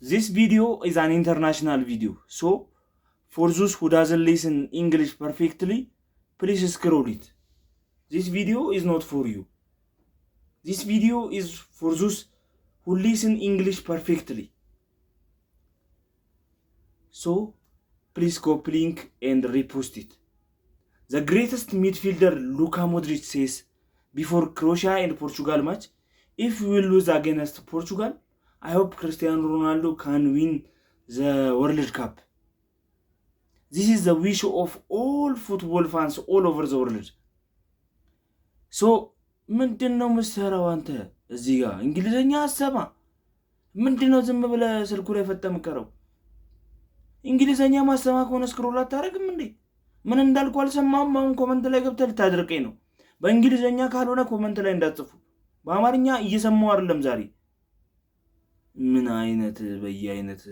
This video is an international video, so for those who doesn't listen English perfectly, please scroll it. This video is not for you. This video is for those who listen English perfectly. So please copy link and repost it. The greatest midfielder Luka Modric says before Croatia and Portugal match, if we will lose against Portugal, I hope Cristiano Ronaldo can win the World Cup. This is the wish of all football fans all over the world. So ምንድነው መሰራው አንተ እዚህ ጋር እንግሊዘኛ አሰማ ምንድነው ዝም ብለህ ስልኩ ላይ ፈተምከረው እንግሊዘኛ ማሰማ ከሆነ ስክሮል አታረግም እንዴ ምን እንዳልኩ አልሰማም አሁን ኮሜንት ላይ ገብተህ ልታደርቀኝ ነው በእንግሊዘኛ ካልሆነ ኮሜንት ላይ እንዳትጽፉ በአማርኛ እየሰማው አይደለም ዛሬ ምን አይነት በየአይነት